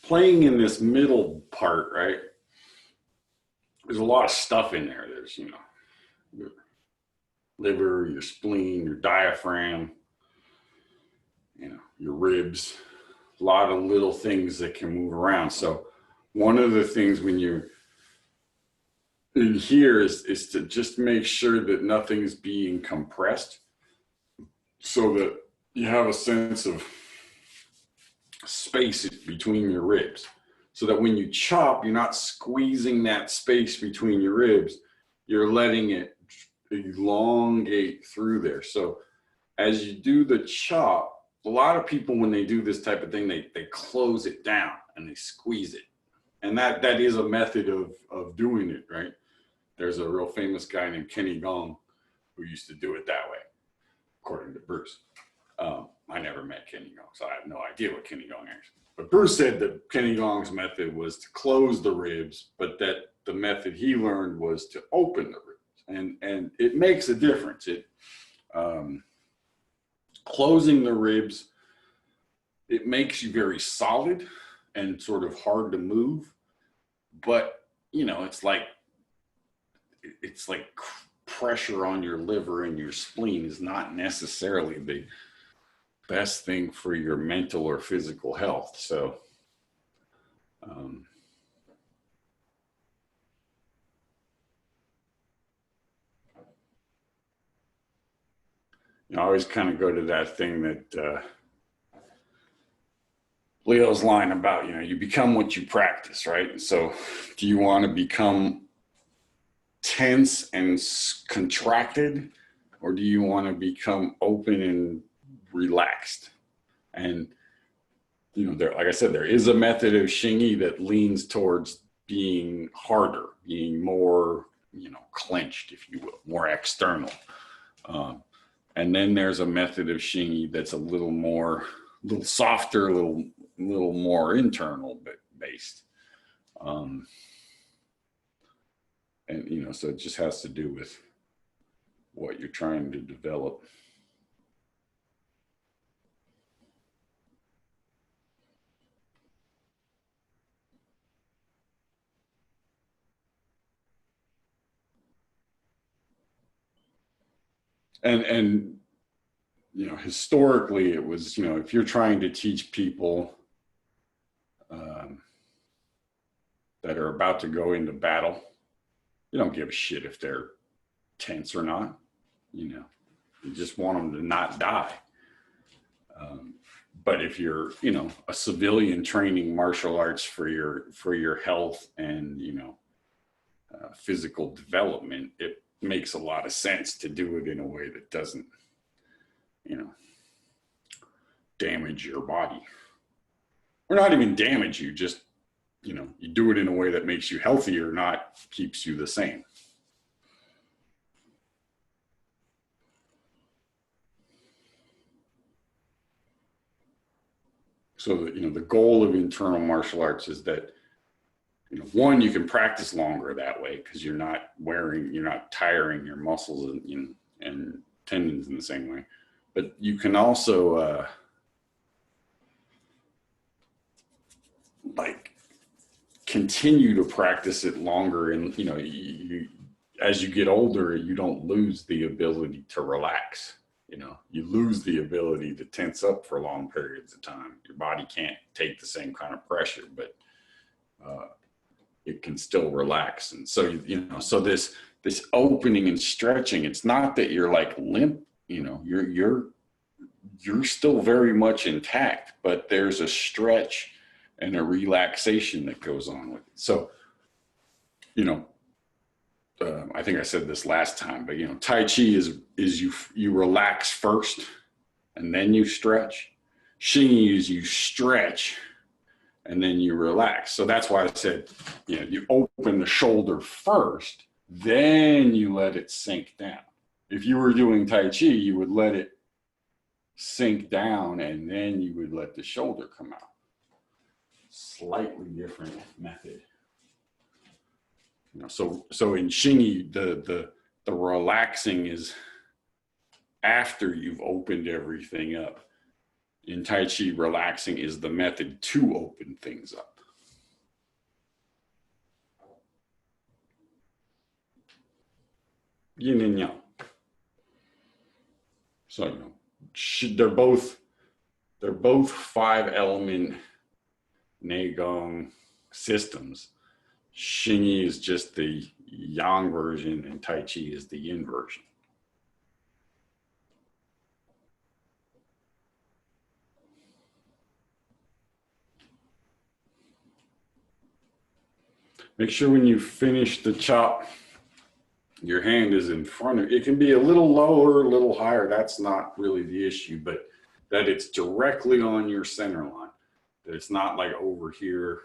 playing in this middle part, right? There's a lot of stuff in there. There's, you know, your liver, your spleen, your diaphragm, you know, your ribs, a lot of little things that can move around. So one of the things when you're in here is to just make sure that nothing's being compressed so that you have a sense of space between your ribs. So that when you chop, you're not squeezing that space between your ribs, you're letting it elongate through there. So as you do the chop, a lot of people, when they do this type of thing, they close it down and they squeeze it. And that is a method of doing it, right? There's a real famous guy named Kenny Gong who used to do it that way, according to Bruce. I never met Kenny Gong, so I have no idea what Kenny Gong is. But Bruce said that Kenny Gong's method was to close the ribs, but that the method he learned was to open the ribs. And it makes a difference. Closing the ribs, it makes you very solid and sort of hard to move. But, you know, it's like pressure on your liver and your spleen is not necessarily the best thing for your mental or physical health. So, you know, I always kind of go to that thing that Leo's line about, you know, you become what you practice, right? So do you want to become tense and contracted, or do you want to become open and relaxed? And, you know, there, like I said, there is a method of Xingy that leans towards being harder, being more, you know, clenched, if you will, more external. And then there's a method of Xingy that's a little softer, a little more internal based. And, you know, so it just has to do with what you're trying to develop. And you know, historically it was, you know, if you're trying to teach people that are about to go into battle, you don't give a shit if they're tense or not. You know, you just want them to not die. But if you're, you know, a civilian training martial arts for your health and, you know, physical development, it makes a lot of sense to do it in a way that doesn't, you know, damage your body, or not even damage you, just, you know, you do it in a way that makes you healthier, not keeps you the same. So that, you know, the goal of internal martial arts is that, you know, one, you can practice longer that way because you're not tiring your muscles and, you know, and tendons in the same way. But you can also like continue to practice it longer, and, you know, as you get older, you don't lose the ability to relax. You know, you lose the ability to tense up for long periods of time. Your body can't take the same kind of pressure, but it can still relax. And so, you know, so this opening and stretching, it's not that you're like limp, you know, you're still very much intact, but there's a stretch and a relaxation that goes on with it. So, you know, I think I said this last time, but, you know, Tai Chi is you relax first and then you stretch. Xingyi is you stretch and then you relax. So that's why I said, you know, you open the shoulder first, then you let it sink down. If you were doing Tai Chi, you would let it sink down and then you would let the shoulder come out. Slightly different method. You know, so in Xingy, the relaxing is after you've opened everything up. In Tai Chi, relaxing is the method to open things up. Yin and yang. So, you know, they're both 5-element Neigong systems. Xingyi is just the yang version and Tai Chi is the yin version. Make sure when you finish the chop, your hand is in front of, it can be a little lower, a little higher. That's not really the issue, but that it's directly on your center line, that it's not like over here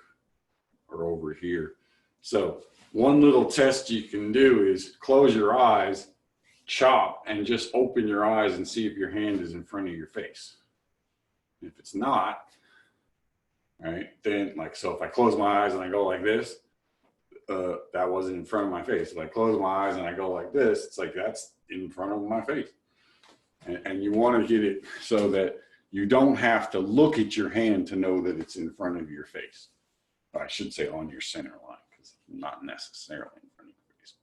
or over here. So one little test you can do is close your eyes, chop, and just open your eyes and see if your hand is in front of your face. If it's not, right, then like, so if I close my eyes and I go like this, that wasn't in front of my face. If I close my eyes and I go like this, it's like that's in front of my face. And you want to get it so that you don't have to look at your hand to know that it's in front of your face. I should say on your center line, because not necessarily in front of your face.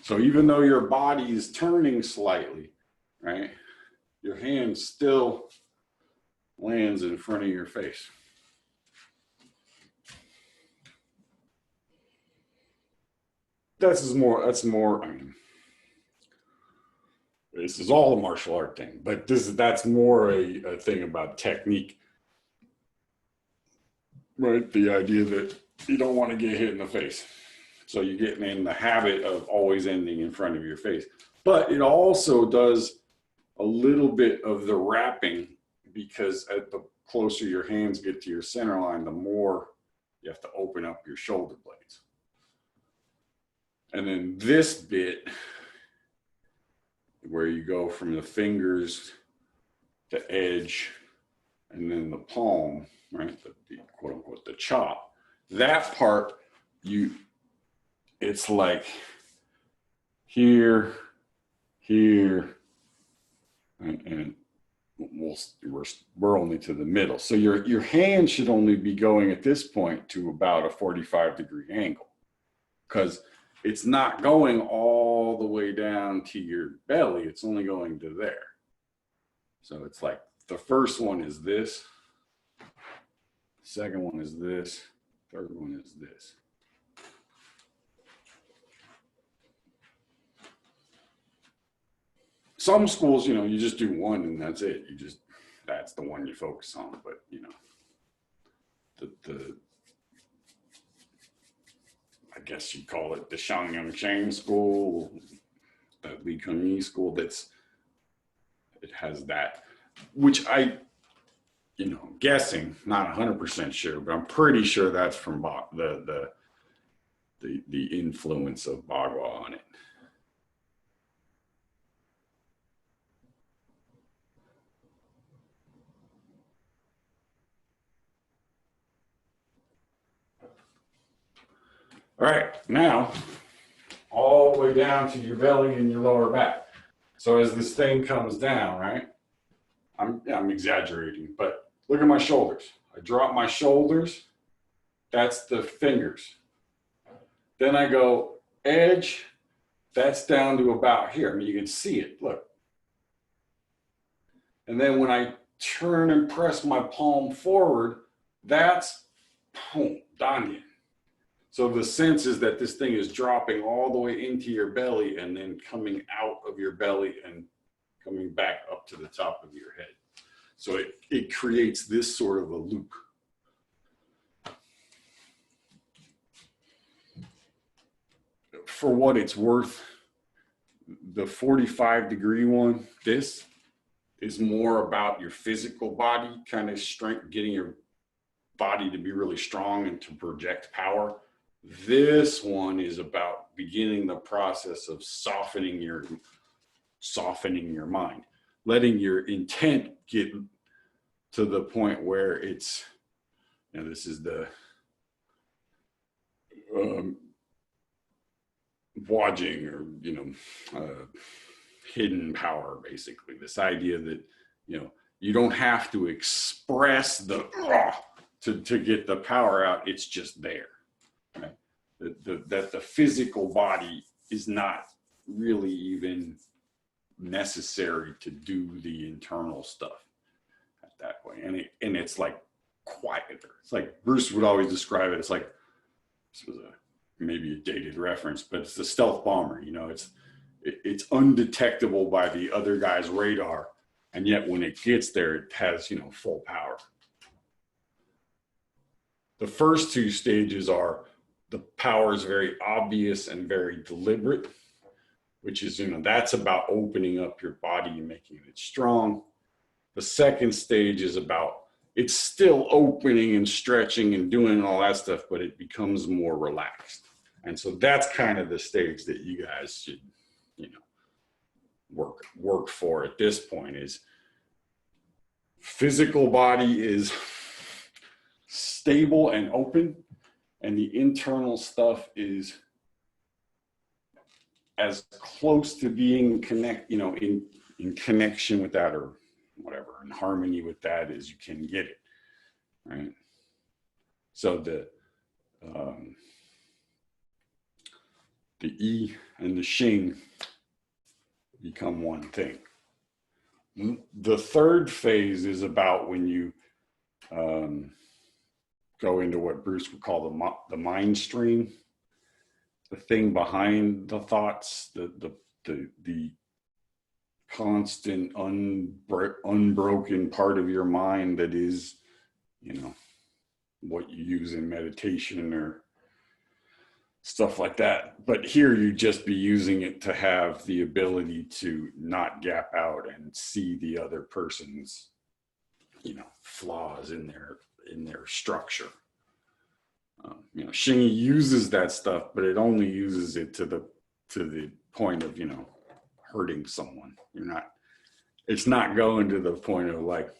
So even though your body is turning slightly, right, your hand still lands in front of your face. That's more, I mean, this is all a martial art thing, but that's more a thing about technique, right? The idea that you don't want to get hit in the face. So you're getting in the habit of always ending in front of your face. But it also does a little bit of the wrapping, because the closer your hands get to your center line, the more you have to open up your shoulder blades. And then this bit, where you go from the fingers to edge and then the palm, right, the quote unquote, the chop, that part, it's like here, and we're only to the middle. So your hand should only be going at this point to about a 45-degree angle, because it's not going all the way down to your belly. It's only going to there. So it's like the first one is this, second one is this, third one is this. Some schools, you just do one and that's it. That's the one you focus on. But, I guess you call it the Xingy school, the Xingyi school. It has that, which guessing, not 100% sure, but I'm pretty sure that's from the influence of Bagua on it. All right, now all the way down to your belly and your lower back. So as this thing comes down, right? I'm exaggerating, but look at my shoulders. I drop my shoulders. That's the fingers. Then I go edge. That's down to about here. I mean, you can see it. Look. And then when I turn and press my palm forward, that's dantian. So the sense is that this thing is dropping all the way into your belly and then coming out of your belly and coming back up to the top of your head. So it creates this sort of a loop. For what it's worth, the 45-degree one, this is more about your physical body kind of strength, getting your body to be really strong and to project power. This one is about beginning the process of softening your mind, letting your intent get to the point where it's, this is the wajing, or hidden power, basically. This idea that you don't have to express the to get the power out. It's just there. Right? That the physical body is not really even necessary to do the internal stuff at that point. And it's like quieter. It's like Bruce would always describe it. It's like, this was maybe a dated reference, but it's the stealth bomber. It's undetectable by the other guy's radar, and yet when it gets there, it has full power. The first two stages are the power is very obvious and very deliberate, which is, that's about opening up your body and making it strong. The second stage is about, it's still opening and stretching and doing all that stuff, but it becomes more relaxed. And so that's kind of the stage that you guys should, work for at this point. Is physical body is stable and open, and the internal stuff is as close to being in connection with that, or whatever, in harmony with that as you can get it, right? So the E and the Xing become one thing. The third phase is about when you go into what Bruce would call the mind stream, the thing behind the thoughts, the constant unbroken part of your mind that is, what you use in meditation or stuff like that. But here you just be using it to have the ability to not gap out and see the other person's, flaws in their structure. Xingy uses that stuff, but it only uses it to the point of, hurting someone. It's not going to the point of like,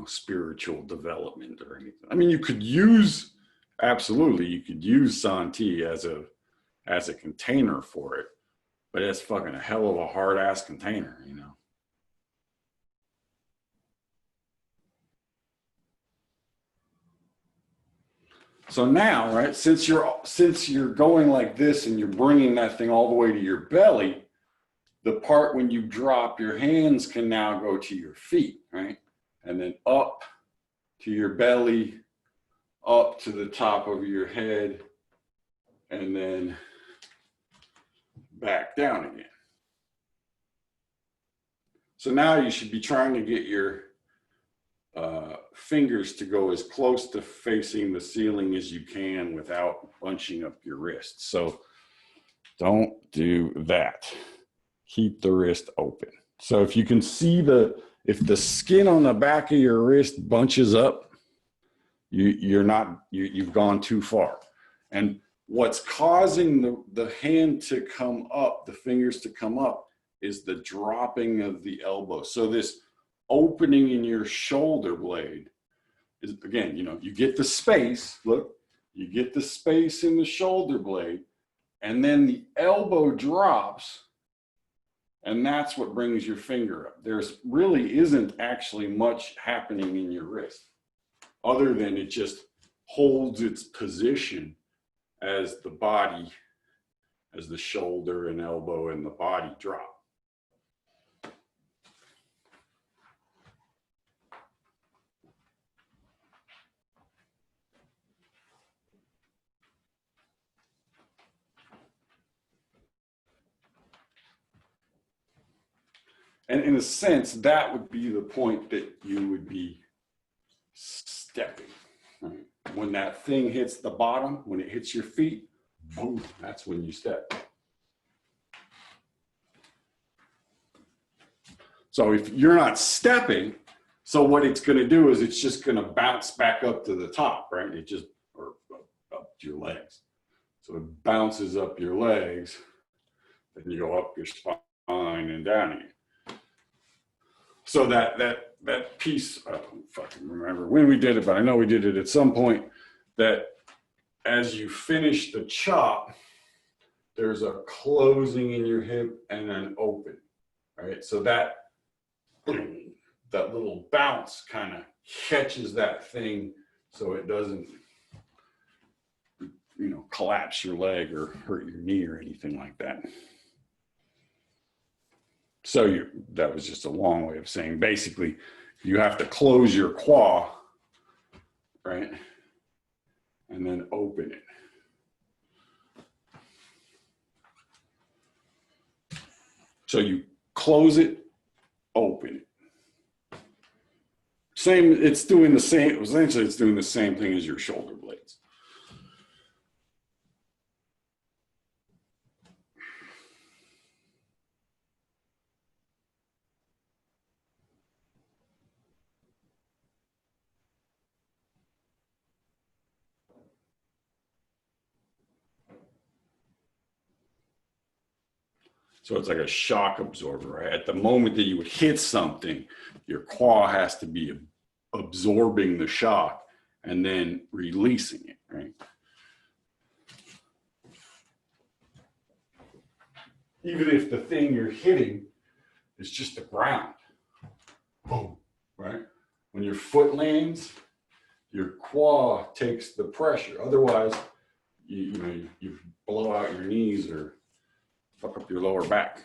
spiritual development or anything. I mean, you could use Santi as a container for it, but it's fucking a hell of a hard ass container, So now, right, since you're going like this and you're bringing that thing all the way to your belly, the part when you drop your hands can now go to your feet, right? And then up to your belly, up to the top of your head, and then back down again. So now you should be trying to get your fingers to go as close to facing the ceiling as you can without bunching up your wrists. So don't do that. Keep the wrist open. So if you can see if the skin on the back of your wrist bunches up, you've gone too far. And what's causing the hand to come up, the fingers to come up, is the dropping of the elbow. So this opening in your shoulder blade is, again, you get the space, you get the space in the shoulder blade, and then the elbow drops, and that's what brings your finger up. There's really isn't actually much happening in your wrist, other than it just holds its position as the body, as the shoulder and elbow and the body drop. And in a sense, that would be the point that you would be stepping. Right? When that thing hits the bottom, when it hits your feet, boom, that's when you step. So if you're not stepping, so what it's going to do is it's just going to bounce back up to the top, right? Or up to your legs. So it bounces up your legs, then you go up your spine and down again. So that piece, I don't fucking remember when we did it, but I know we did it at some point, that as you finish the chop, there's a closing in your hip and an open, right? So that little bounce kind of catches that thing so it doesn't, collapse your leg or hurt your knee or anything like that. So that was just a long way of saying, basically, you have to close your quoi, right? And then open it. So you close it, open it. Same, it's doing the same, essentially it's doing the same thing as your shoulder blades. So it's like a shock absorber, right? At the moment that you would hit something, your quoi has to be absorbing the shock and then releasing it, right? Even if the thing you're hitting is just the ground, boom, right? When your foot lands, your quoi takes the pressure. Otherwise, you blow out your knees or fuck up your lower back.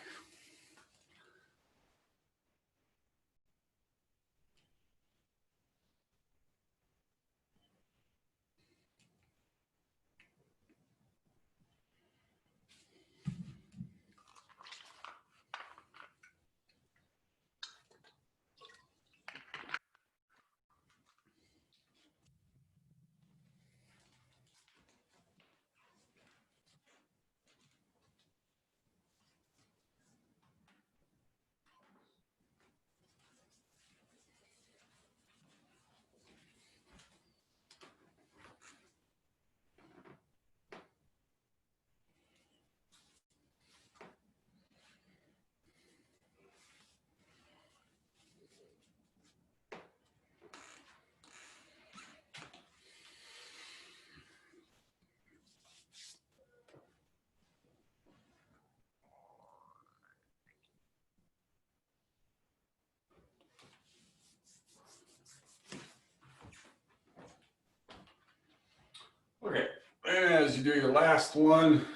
Okay, as you do your last one,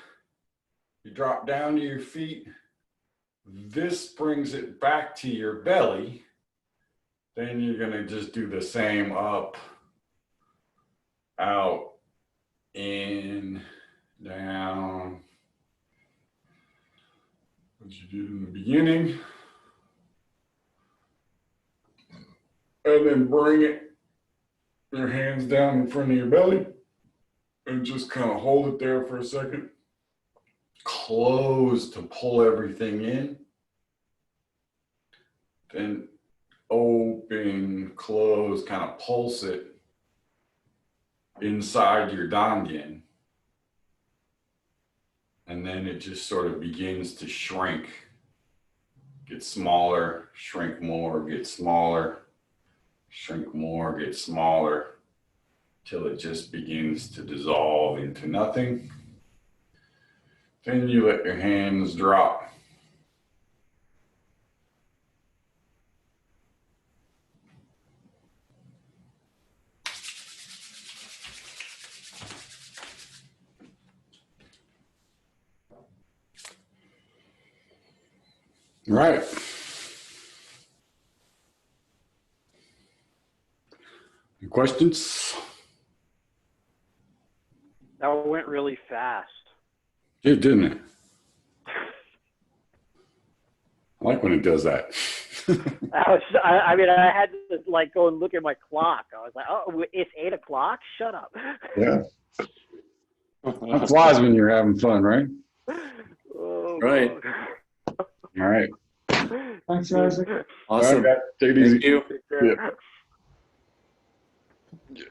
you drop down to your feet. This brings it back to your belly. Then you're gonna just do the same up, out, in, down. What you did in the beginning. And then bring your hands down in front of your belly and just kind of hold it there for a second. Close to pull everything in. Then open, close, kind of pulse it inside your dantian. And then it just sort of begins to shrink. Get smaller, shrink more, get smaller, shrink more, get smaller, till it just begins to dissolve into nothing. Then you let your hands drop. All right. Any questions? That went really fast. It didn't it? I like when it does that. I mean, I had to like go and look at my clock. I was like, oh, it's 8 o'clock? Shut up. Yeah. That flies when you're having fun, right? Oh, right. God. All right. Thanks, Isaac. Awesome. All right, take it easy. Thank you. Take care. Yeah.